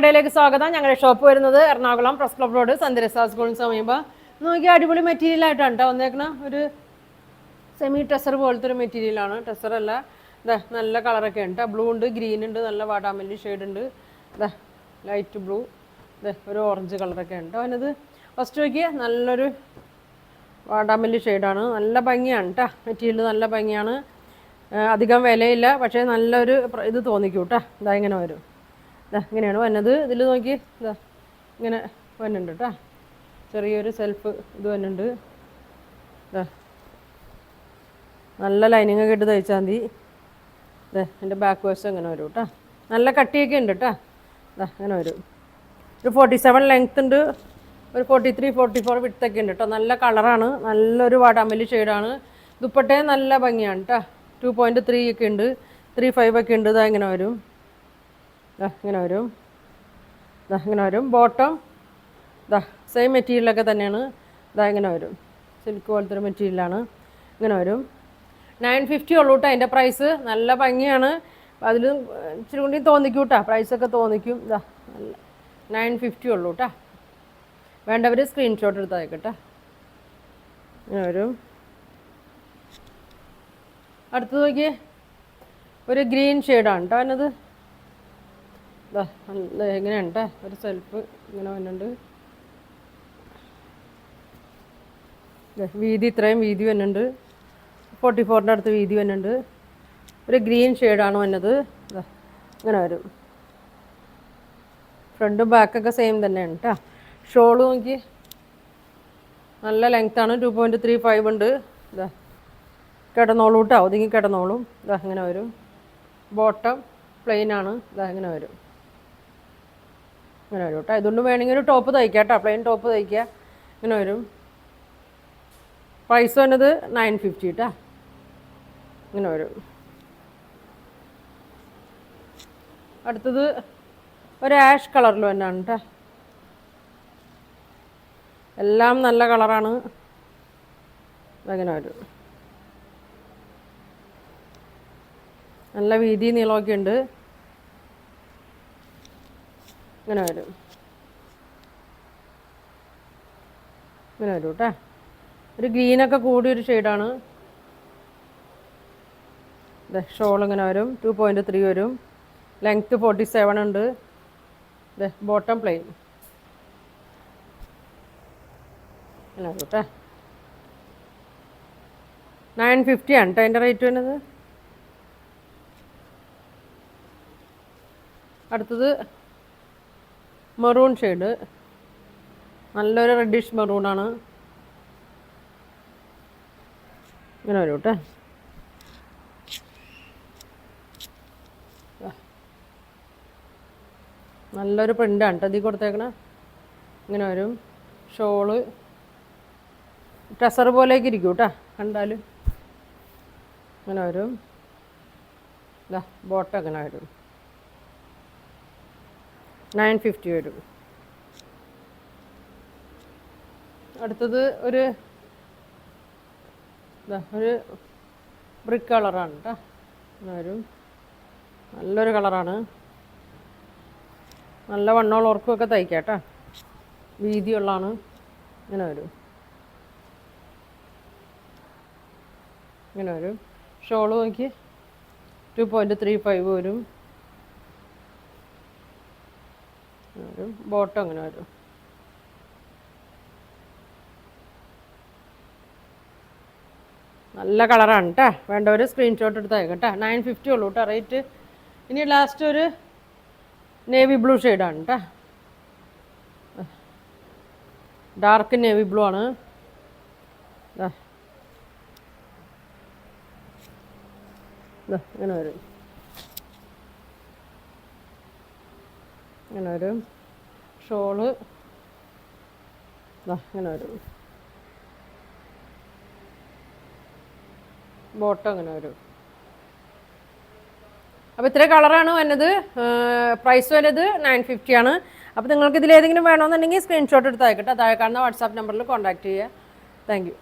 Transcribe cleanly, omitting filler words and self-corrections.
കടയിലേക്ക് സ്വാഗതം. ഞങ്ങളുടെ ഷോപ്പ് വരുന്നത് എറണാകുളം പ്രസ് ക്ലബ് റോഡ് സന്ദരസ സ്കൂളിന് സമീപം. നോക്കി അടിപൊളി മെറ്റീരിയൽ ആയിട്ടാണ് കേട്ടോ വന്നേക്കണ. ഒരു സെമി ടെസർ പോലത്തെ ഒരു മെറ്റീരിയലാണ്. ടെസറല്ല, ഇതാ നല്ല കളറൊക്കെ ഉണ്ട്. ബ്ലൂ ഉണ്ട്, ഗ്രീൻ ഉണ്ട്, നല്ല വാടാമല്ലി ഷെയ്ഡ് ഉണ്ട്, ഇതാ ലൈറ്റ് ബ്ലൂ, ഇതാ ഒരു ഓറഞ്ച് കളറൊക്കെ ഉണ്ട്. അവനത് ഫസ്റ്റ് നോക്കിയ നല്ലൊരു വാടാമല്ലി ഷെയ്ഡാണ്. നല്ല ഭംഗിയാണ് കേട്ടോ മെറ്റീരിയൽ, നല്ല ഭംഗിയാണ്. അധികം വിലയില്ല, പക്ഷേ നല്ലൊരു ഇത് തോന്നിക്കും കേട്ടോ. ഇതാ ഇങ്ങനെ വരും, ഇതാ ഇങ്ങനെയാണ് വന്നത്. ഇതിൽ നോക്കി ഇതാ ഇങ്ങനെ വന്നുണ്ട് കേട്ടോ. ചെറിയൊരു സെൽഫ് ഇത് വന്നുണ്ട്. ഇതാ നല്ല ലൈനിങ് ഒക്കെ ഇട്ട് തയ്ച്ചാൽ മതി. ഇതാ എൻ്റെ ബാക്ക് വശം ഇങ്ങനെ വരും കേട്ടോ. നല്ല കട്ടിയൊക്കെ ഉണ്ട് കേട്ടോ. ഇതാ ഇങ്ങനെ വരും. ഒരു 47 ലെങ്ത് ഉണ്ട്, ഒരു 43, 44 വിട്ത്തൊക്കെ ഉണ്ട് കേട്ടോ. നല്ല കളറാണ്, നല്ലൊരു വാടാമല്ലി ഷെയ്ഡാണ്. ദുപ്പട്ടേ നല്ല ഭംഗിയാണ് കേട്ടോ. 2.3 ഒക്കെ ഉണ്ട്, 3.5 ഒക്കെ ഉണ്ട്. ഇതാ ഇങ്ങനെ വരും, ഇങ്ങനെ വരും, ഇങ്ങനെ വരും. ബോട്ടം ഇതാ സെയിം മെറ്റീരിയലൊക്കെ തന്നെയാണ്. ഇതാ ഇങ്ങനെ വരും, സിൽക്ക് പോലത്തെ ഒരു മെറ്റീരിയലാണ്. ഇങ്ങനെ വരും. 950 ഉള്ളൂ കേട്ടോ അതിൻ്റെ പ്രൈസ്. നല്ല ഭംഗിയാണ്. അതിൽ ഇച്ചിരി കൂടി തോന്നിക്കും കേട്ടോ, പ്രൈസൊക്കെ തോന്നിക്കും. ഇതാ നല്ല 950 ഉള്ളൂ കേട്ടോ. വേണ്ടവർ സ്ക്രീൻഷോട്ട് എടുത്ത് അയക്കട്ടെ. ഇങ്ങനെ വരും. അടുത്ത് നോക്കിയേ, ഒരു ഗ്രീൻ ഷെയ്ഡാണ് കേട്ടോ അതിനത്. ഇതാ നല്ല എങ്ങനെയാണ് കേട്ടോ, ഒരു സെൽഫ് ഇങ്ങനെ വന്നുണ്ട്. വീതി ഇത്രയും വീതി വന്നുണ്ട്, 44ൻ്റെ അടുത്ത് വീതി വന്നുണ്ട്. ഒരു ഗ്രീൻ ഷെയ്ഡാണ് വന്നത്. ഇതാ ഇങ്ങനെ വരും. ഫ്രണ്ടും ബാക്കൊക്കെ സെയിം തന്നെയാണ് കേട്ടോ. ഷോള് നോക്കി നല്ല ലെങ്ത്താണ്, 2.35 ഉണ്ട്. ഇതാ കിടന്നോളൂ കേട്ടോ, ഒതുങ്ങി കിടന്നോളും. ഇതാ ഇങ്ങനെ വരും. ബോട്ടം പ്ലെയിനാണ്. ഇതാ ഇങ്ങനെ വരും, ഇങ്ങനെ വരും കേട്ടോ. ഇതുകൊണ്ട് വേണമെങ്കിൽ ഒരു ടോപ്പ് തയ്ക്കാം കേട്ടോ, പ്ലെയിൻ ടോപ്പ് തയ്ക്കുക. ഇങ്ങനെ വരും. പ്രൈസ് വന്നത് 950 കേട്ടോ. ഇങ്ങനെ വരും. അടുത്തത് ഒരു ആഷ് കളറിൽ തന്നെയാണ് കേട്ടോ. എല്ലാം നല്ല കളറാണ്. അങ്ങനെ വരും. നല്ല വീതി നീളമൊക്കെ ഉണ്ട്. ഇങ്ങനെ വരും, ഇങ്ങനെ വരും കേട്ടോ. ഒരു ഗ്രീനൊക്കെ കൂടിയൊരു ഷെയ്ഡാണ്. ഇതെ ഷോൾ ഇങ്ങനെ വരും, 2.3 വരും. ലെങ്ത്ത് 47 ഉണ്ട്. ഇതെ ബോട്ടം പ്ലെയിൻ. ഇങ്ങനെ വരും കേട്ടോ. 950 ആണ് കേട്ടോ അതിൻ്റെ റേറ്റ് വരുന്നത്. അടുത്തത് മെറൂൺ ഷെയ്ഡ്, നല്ലൊരു റെഡിഷ് മെറൂണാണ്. ഇങ്ങനെ വരും കേട്ടോ. നല്ലൊരു പ്രിൻ്റാണ് കേട്ടോ ഇതിൽ കൊടുത്തേക്കണേ. ഇങ്ങനെ വരും. ഷോള് ടെസർ പോലെയൊക്കെ ഇരിക്കും കേട്ടോ കണ്ടാൽ. ഇങ്ങനെ വരും. ഇതാ ബോട്ടം ഇങ്ങനെ വരും. 950 വരും. അടുത്തത് ഒരു ബ്രിക്ക് കളറാണ് കേട്ടോ. ഇങ്ങനെ വരും. നല്ലൊരു കളറാണ്. നല്ല വണ്ണമുള്ളവർക്കൊക്കെ തയ്ക്കാം കേട്ടോ, വീതിയുള്ളതാണ്. ഇങ്ങനെ വരും. ഇങ്ങനെ വരും. ഷോള് നോക്കി 2.35 വരും. വരും. ബോട്ടം അങ്ങനെ വരും. നല്ല കളറാണ് കേട്ടോ. വേണ്ടവർ സ്ക്രീൻഷോട്ട് എടുത്ത് അയക്കാം കേട്ടോ. 950 ഉള്ളൂ കേട്ടോ റേറ്റ്. ഇനി ലാസ്റ്റ് ഒരു നേവി ബ്ലൂ ഷെയ്ഡാണ് കേട്ടോ. ഡാർക്ക് നേവി ബ്ലൂ ആണ്. ഇങ്ങനെ വരും. ഇങ്ങനെ വരും. ഷോള് ഇങ്ങനെ വരും. ബോട്ടം അങ്ങനെ വരും. അപ്പോൾ ഇത്ര കളറാണ് വന്നത്. പ്രൈസ് വരുന്നത് 950 ആണ്. അപ്പോൾ നിങ്ങൾക്ക് ഇതിലേതെങ്കിലും വേണമെന്നുണ്ടെങ്കിൽ സ്ക്രീൻഷോട്ട് എടുത്ത് അയക്കട്ടെ. താഴെ കാണുന്ന വാട്സാപ്പ് നമ്പറിൽ കോൺടാക്റ്റ് ചെയ്യുക. Thank you.